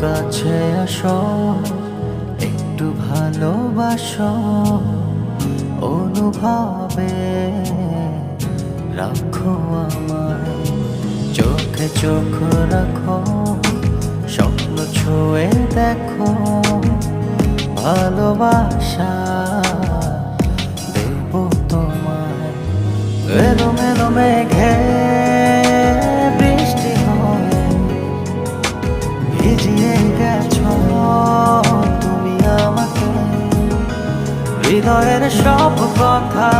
কাছে আসো, একটু ভালোবাসো, অনুভবে রাখো আমায়। চোখে চোখ রাখো, স্বপ্ন ছুঁয়ে দেখো, ভালোবাসা দেব তোমায়। এলো মেলো মেঘে বৃষ্টি হয়ে ভিজিয়ে গেছো তুমি আমাকে, হৃদয়ের সব কথা